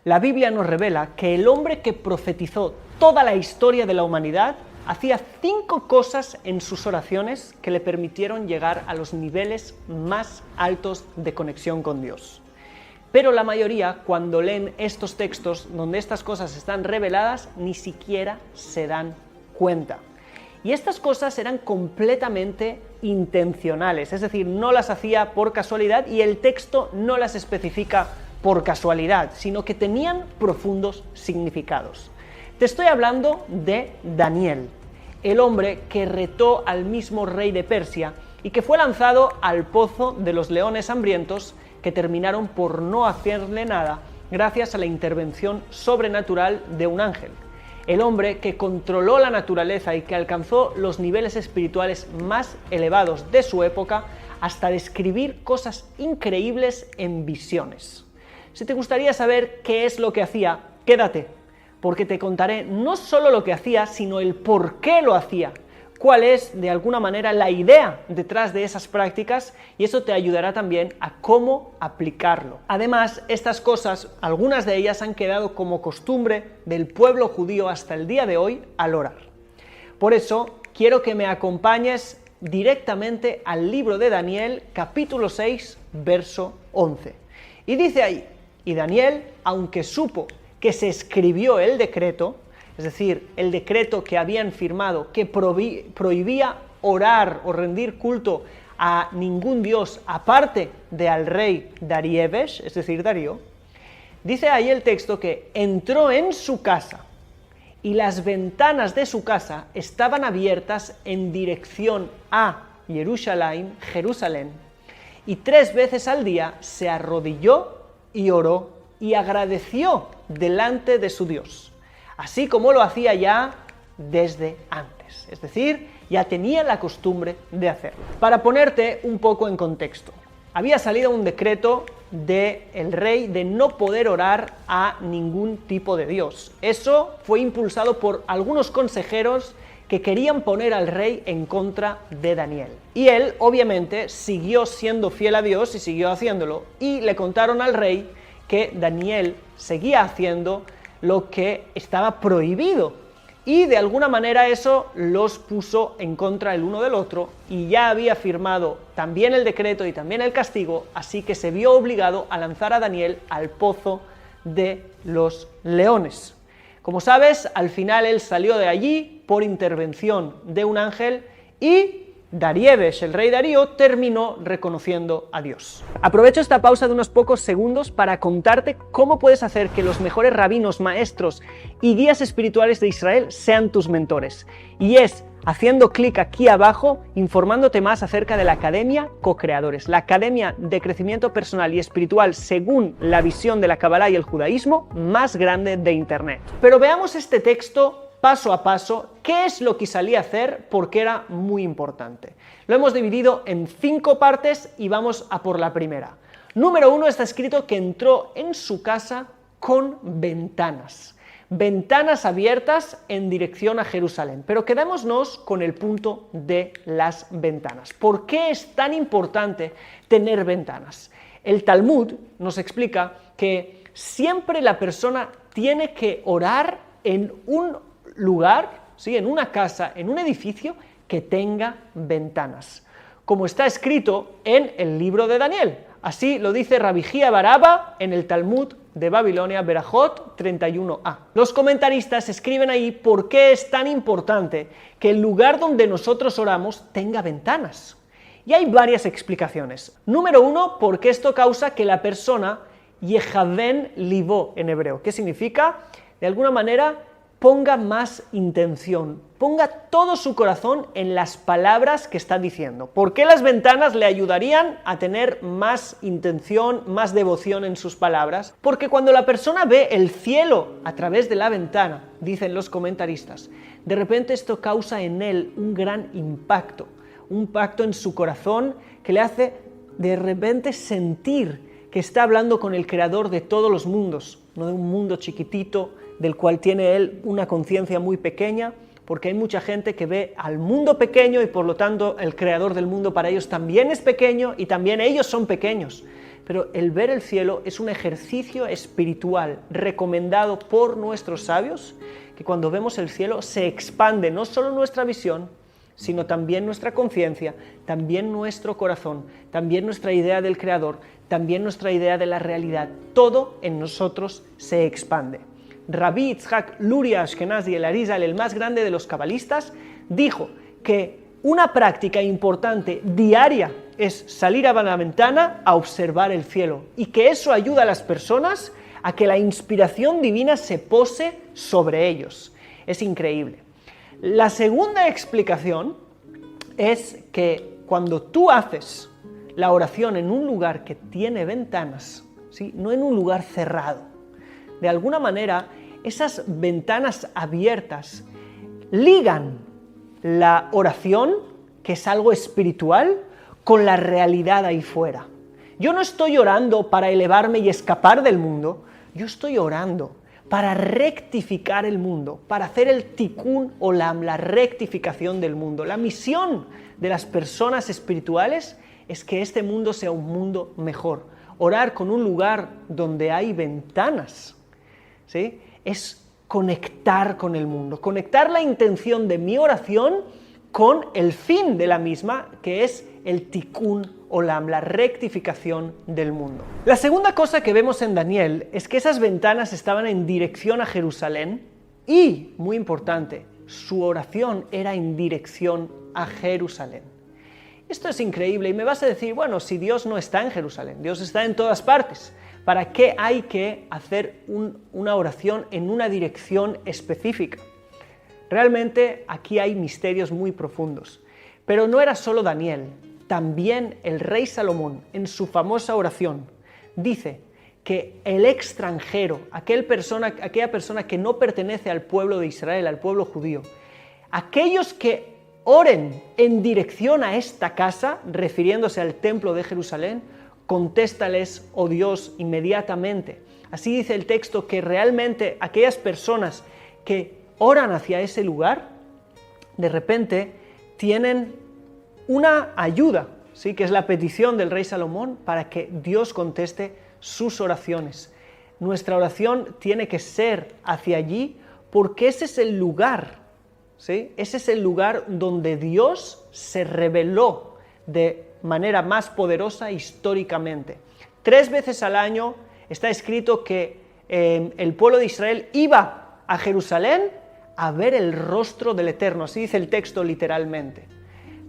La Biblia nos revela que el hombre que profetizó toda la historia de la humanidad hacía 5 cosas en sus oraciones que le permitieron llegar a los niveles más altos de conexión con Dios. Pero la mayoría, cuando leen estos textos donde estas cosas están reveladas, ni siquiera se dan cuenta. Y estas cosas eran completamente intencionales, es decir, no las hacía por casualidad y el texto no las especifica por casualidad, sino que tenían profundos significados. Te estoy hablando de Daniel, el hombre que retó al mismo rey de Persia y que fue lanzado al pozo de los leones hambrientos, que terminaron por no hacerle nada gracias a la intervención sobrenatural de un ángel. El hombre que controló la naturaleza y que alcanzó los niveles espirituales más elevados de su época hasta describir cosas increíbles en visiones. Si te gustaría saber qué es lo que hacía, quédate, porque te contaré no solo lo que hacía, sino el por qué lo hacía, cuál es, de alguna manera, la idea detrás de esas prácticas, y eso te ayudará también a cómo aplicarlo. Además, estas cosas, algunas de ellas han quedado como costumbre del pueblo judío hasta el día de hoy al orar. Por eso, quiero que me acompañes directamente al libro de Daniel, capítulo 6, verso 11. Y dice ahí: y Daniel, aunque supo que se escribió el decreto, es decir, el decreto que habían firmado que prohibía orar o rendir culto a ningún dios aparte de al rey Daríeves, es decir, Darío, dice ahí el texto que entró en su casa y las ventanas de su casa estaban abiertas en dirección a Jerusalén, y 3 veces al día se arrodilló y oró y agradeció delante de su Dios, así como lo hacía ya desde antes, es decir, ya tenía la costumbre de hacerlo. Para ponerte un poco en contexto, había salido un decreto del rey de no poder orar a ningún tipo de dios. Eso fue impulsado por algunos consejeros que querían poner al rey en contra de Daniel. Y él, obviamente, siguió siendo fiel a Dios y siguió haciéndolo, y le contaron al rey que Daniel seguía haciendo lo que estaba prohibido, y de alguna manera eso los puso en contra el uno del otro, y ya había firmado también el decreto y también el castigo, así que se vio obligado a lanzar a Daniel al pozo de los leones. Como sabes, al final él salió de allí por intervención de un ángel, y Daríeves, el rey Darío, terminó reconociendo a Dios. Aprovecho esta pausa de unos pocos segundos para contarte cómo puedes hacer que los mejores rabinos, maestros y guías espirituales de Israel sean tus mentores. Y es haciendo clic aquí abajo, informándote más acerca de la Academia Co-Creadores, la academia de crecimiento personal y espiritual según la visión de la Kabbalah y el judaísmo más grande de Internet. Pero veamos este texto paso a paso, qué es lo que salía a hacer, porque era muy importante. Lo hemos dividido en 5 partes y vamos a por la primera. Número 1, está escrito que entró en su casa con ventanas. Ventanas abiertas en dirección a Jerusalén. Pero quedémonos con el punto de las ventanas. ¿Por qué es tan importante tener ventanas? El Talmud nos explica que siempre la persona tiene que orar en un lugar, ¿sí?, en una casa, en un edificio que tenga ventanas, como está escrito en el libro de Daniel. Así lo dice Rabbi Jia bar Abba en el Talmud de Babilonia, Berajot 31a. Los comentaristas escriben ahí por qué es tan importante que el lugar donde nosotros oramos tenga ventanas. Y hay varias explicaciones. Número 1, porque esto causa que la persona yehaven libo en hebreo. ¿Qué significa? De alguna manera, ponga más intención, ponga todo su corazón en las palabras que está diciendo. ¿Por qué las ventanas le ayudarían a tener más intención, más devoción en sus palabras? Porque cuando la persona ve el cielo a través de la ventana, dicen los comentaristas, de repente esto causa en él un gran impacto en su corazón que le hace de repente sentir que está hablando con el creador de todos los mundos, no de un mundo chiquitito, del cual tiene él una conciencia muy pequeña, porque hay mucha gente que ve al mundo pequeño y por lo tanto el creador del mundo para ellos también es pequeño y también ellos son pequeños. pero el ver el cielo es un ejercicio espiritual recomendado por nuestros sabios, que cuando vemos el cielo se expande no solo nuestra visión, sino también nuestra conciencia, también nuestro corazón, también nuestra idea del Creador, también nuestra idea de la realidad. Todo en nosotros se expande. Rabbi Yitzhak Luria Ashkenazi el Arizal, el más grande de los cabalistas, dijo que una práctica importante diaria es salir a la ventana a observar el cielo y que eso ayuda a las personas a que la inspiración divina se pose sobre ellos. Es increíble. La segunda explicación es que cuando tú haces la oración en un lugar que tiene ventanas, ¿sí?, no en un lugar cerrado, de alguna manera esas ventanas abiertas ligan la oración, que es algo espiritual, con la realidad ahí fuera. Yo no estoy orando para elevarme y escapar del mundo, yo estoy orando para rectificar el mundo, para hacer el tikkun olam, la rectificación del mundo. La misión de las personas espirituales es que este mundo sea un mundo mejor. Orar con un lugar donde hay ventanas, ¿sí?, es conectar con el mundo, conectar la intención de mi oración con el fin de la misma, que es el tikkun olam, la rectificación del mundo. La segunda cosa que vemos en Daniel es que esas ventanas estaban en dirección a Jerusalén y, muy importante, su oración era en dirección a Jerusalén. Esto es increíble y me vas a decir, bueno, si Dios no está en Jerusalén, Dios está en todas partes, ¿para qué hay que hacer una oración en una dirección específica? Realmente aquí hay misterios muy profundos. Pero no era solo Daniel, también el rey Salomón, en su famosa oración, dice que el extranjero, aquella persona que no pertenece al pueblo de Israel, al pueblo judío, aquellos que oren en dirección a esta casa, refiriéndose al templo de Jerusalén, contéstales, oh Dios, inmediatamente. Así dice el texto que realmente aquellas personas que oran hacia ese lugar, de repente tienen una ayuda, ¿sí?, que es la petición del rey Salomón para que Dios conteste sus oraciones. Nuestra oración tiene que ser hacia allí porque ese es el lugar, ¿sí?, ese es el lugar donde Dios se reveló de manera más poderosa históricamente. 3 veces al año está escrito que el pueblo de Israel iba a Jerusalén a ver el rostro del Eterno, así dice el texto literalmente.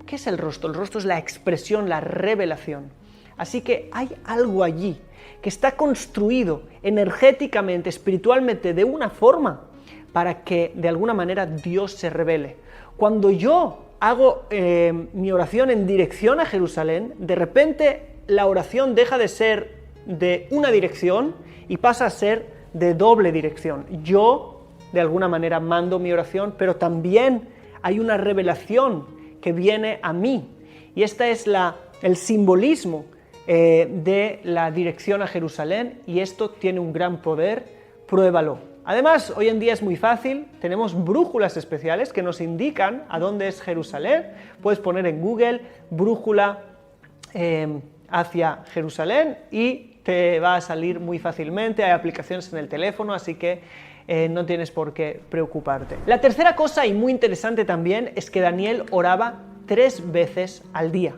¿Qué es el rostro? El rostro es la expresión, la revelación. Así que hay algo allí que está construido energéticamente, espiritualmente, de una forma para que de alguna manera Dios se revele. Cuando yo hago mi oración en dirección a Jerusalén, de repente la oración deja de ser de una dirección y pasa a ser de doble dirección. Yo, de alguna manera, mando mi oración, pero también hay una revelación que viene a mí. Y este es el simbolismo de la dirección a Jerusalén, y esto tiene un gran poder, pruébalo. Además, hoy en día es muy fácil, tenemos brújulas especiales que nos indican a dónde es Jerusalén. Puedes poner en Google brújula hacia Jerusalén y te va a salir muy fácilmente. Hay aplicaciones en el teléfono, así que no tienes por qué preocuparte. La tercera cosa, y muy interesante también, es que Daniel oraba 3 veces al día.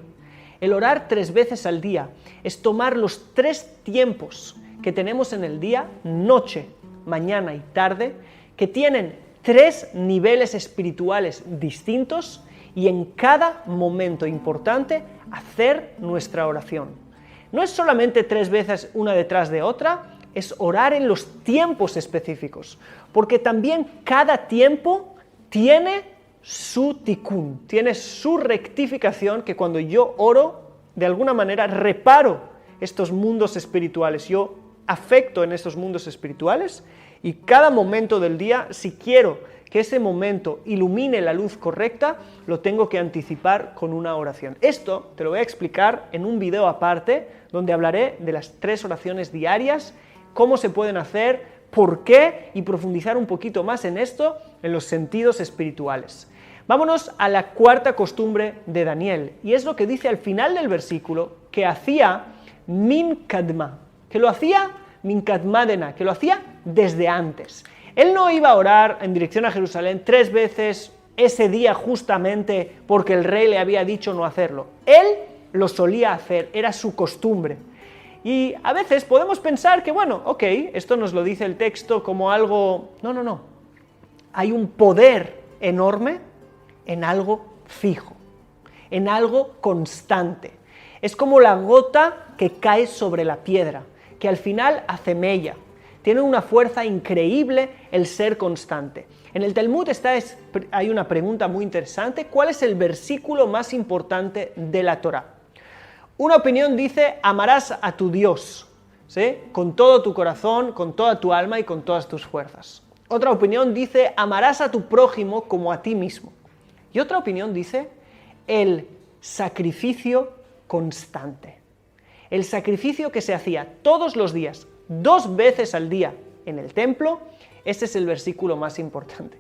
El orar 3 veces al día es tomar los 3 tiempos que tenemos en el día, noche, mañana y tarde, que tienen 3 niveles espirituales distintos, y en cada momento importante hacer nuestra oración. No es solamente 3 veces una detrás de otra, es orar en los tiempos específicos, porque también cada tiempo tiene su tikkun, tiene su rectificación, que cuando yo oro, de alguna manera reparo estos mundos espirituales, yo afecto en estos mundos espirituales, y cada momento del día, si quiero que ese momento ilumine la luz correcta, lo tengo que anticipar con una oración. Esto te lo voy a explicar en un video aparte, donde hablaré de las 3 oraciones diarias, cómo se pueden hacer, por qué, y profundizar un poquito más en esto, en los sentidos espirituales. Vámonos a la cuarta costumbre de Daniel, y es lo que dice al final del versículo, que hacía min kadma, que lo hacía min kadmadena, que lo hacía desde antes. Él no iba a orar en dirección a Jerusalén 3 veces ese día justamente porque el rey le había dicho no hacerlo. Él lo solía hacer, era su costumbre. Y a veces podemos pensar que, bueno, ok, esto nos lo dice el texto como algo... No. Hay un poder enorme en algo fijo, en algo constante. Es como la gota que cae sobre la piedra, que al final hace mella. Tiene una fuerza increíble el ser constante. En el Talmud hay una pregunta muy interesante. ¿Cuál es el versículo más importante de la Torá? Una opinión dice, amarás a tu Dios, ¿sí? Con todo tu corazón, con toda tu alma y con todas tus fuerzas. Otra opinión dice, amarás a tu prójimo como a ti mismo. Y otra opinión dice, el sacrificio constante. El sacrificio que se hacía todos los días, 2 veces al día en el templo, ese es el versículo más importante.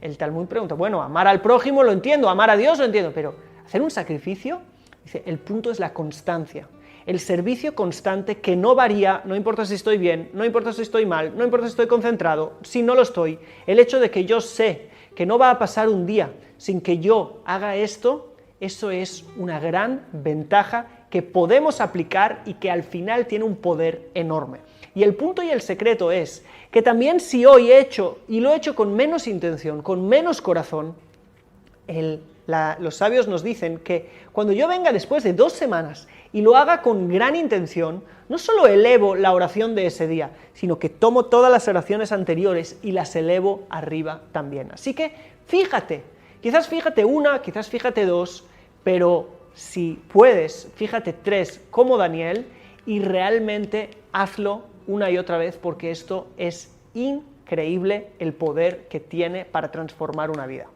El Talmud pregunta, bueno, amar al prójimo lo entiendo, amar a Dios lo entiendo, pero hacer un sacrificio, dice, el punto es la constancia. El servicio constante que no varía, no importa si estoy bien, no importa si estoy mal, no importa si estoy concentrado, si no lo estoy, el hecho de que yo sé que no va a pasar un día sin que yo haga esto, eso es una gran ventaja que podemos aplicar y que al final tiene un poder enorme. Y el punto y el secreto es que también si hoy he hecho, y lo he hecho con menos intención, con menos corazón, los sabios nos dicen que cuando yo venga después de 2 semanas y lo haga con gran intención, no solo elevo la oración de ese día, sino que tomo todas las oraciones anteriores y las elevo arriba también. Así que fíjate, quizás fíjate 1, quizás fíjate 2, pero si puedes, fíjate 3 como Daniel y realmente hazlo una y otra vez porque esto es increíble el poder que tiene para transformar una vida.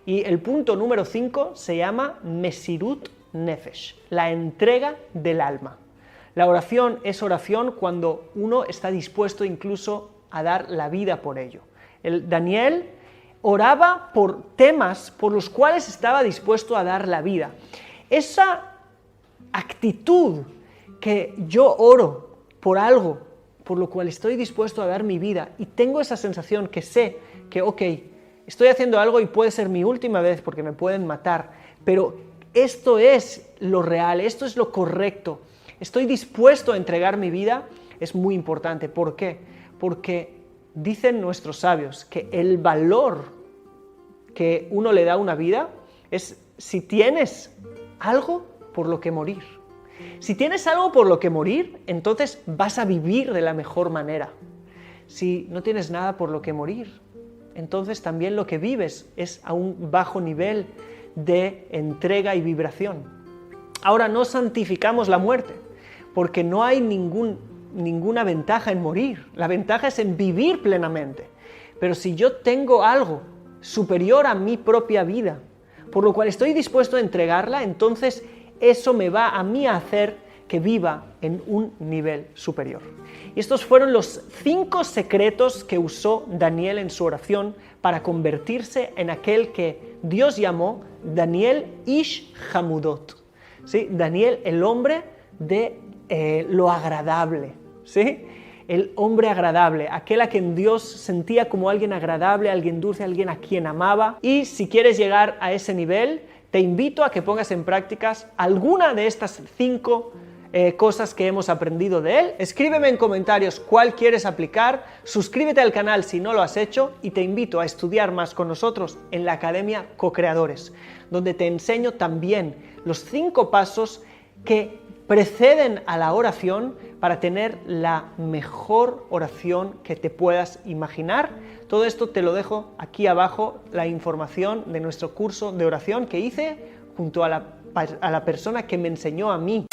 Y el punto número 5 se llama Mesirut Nefesh, la entrega del alma. La oración es oración cuando uno está dispuesto incluso a dar la vida por ello. Daniel oraba por temas por los cuales estaba dispuesto a dar la vida. Esa actitud que yo oro por algo por lo cual estoy dispuesto a dar mi vida y tengo esa sensación que sé que, ok, estoy haciendo algo y puede ser mi última vez porque me pueden matar, pero esto es lo real, esto es lo correcto. Estoy dispuesto a entregar mi vida, es muy importante. ¿Por qué? Porque dicen nuestros sabios que el valor que uno le da a una vida es si tienes algo por lo que morir. Si tienes algo por lo que morir, entonces vas a vivir de la mejor manera. Si no tienes nada por lo que morir, entonces también lo que vives es a un bajo nivel de entrega y vibración. Ahora, no santificamos la muerte, porque no hay ninguna ventaja en morir. La ventaja es en vivir plenamente. Pero si yo tengo algo superior a mi propia vida, por lo cual estoy dispuesto a entregarla, entonces eso me va a mí a hacer que viva en un nivel superior. Y estos fueron los 5 secretos que usó Daniel en su oración para convertirse en aquel que Dios llamó Daniel Ish Hamudot. ¿Sí? Daniel, el hombre de lo agradable. ¿Sí? El hombre agradable, aquel a quien Dios sentía como alguien agradable, alguien dulce, alguien a quien amaba. Y si quieres llegar a ese nivel, te invito a que pongas en prácticas alguna de estas 5 cosas que hemos aprendido de él. Escríbeme en comentarios cuál quieres aplicar, suscríbete al canal si no lo has hecho y te invito a estudiar más con nosotros en la Academia Co-Creadores, donde te enseño también los 5 pasos que preceden a la oración para tener la mejor oración que te puedas imaginar. Todo esto te lo dejo aquí abajo, la información de nuestro curso de oración que hice junto a la persona que me enseñó a mí.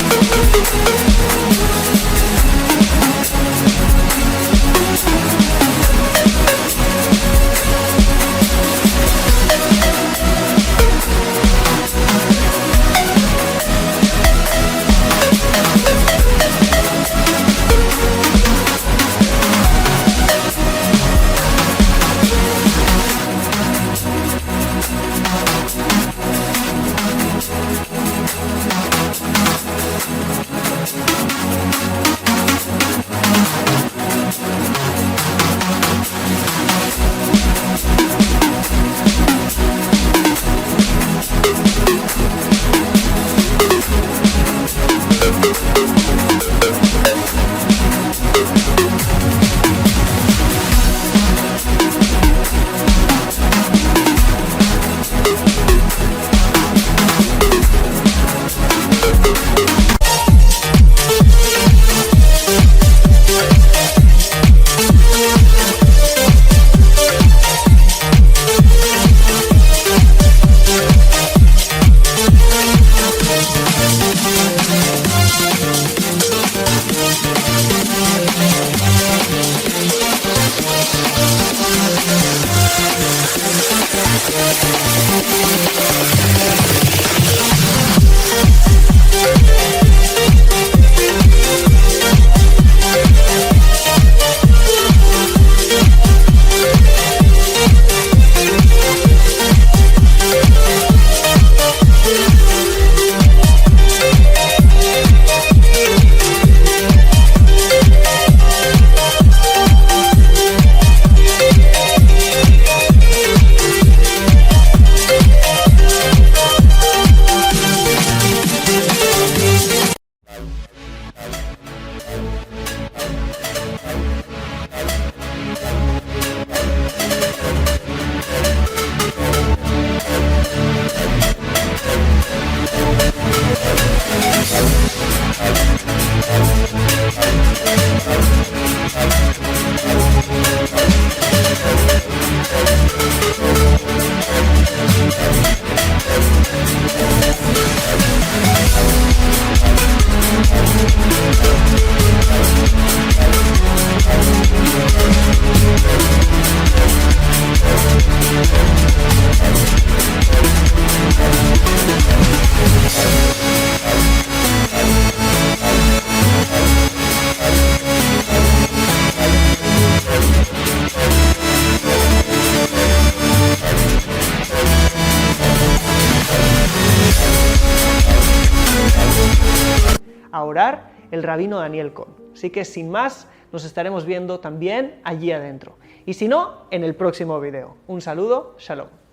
orar el rabino Daniel Cohn. Así que sin más, nos estaremos viendo también allí adentro. Y si no, en el próximo video. Un saludo, shalom.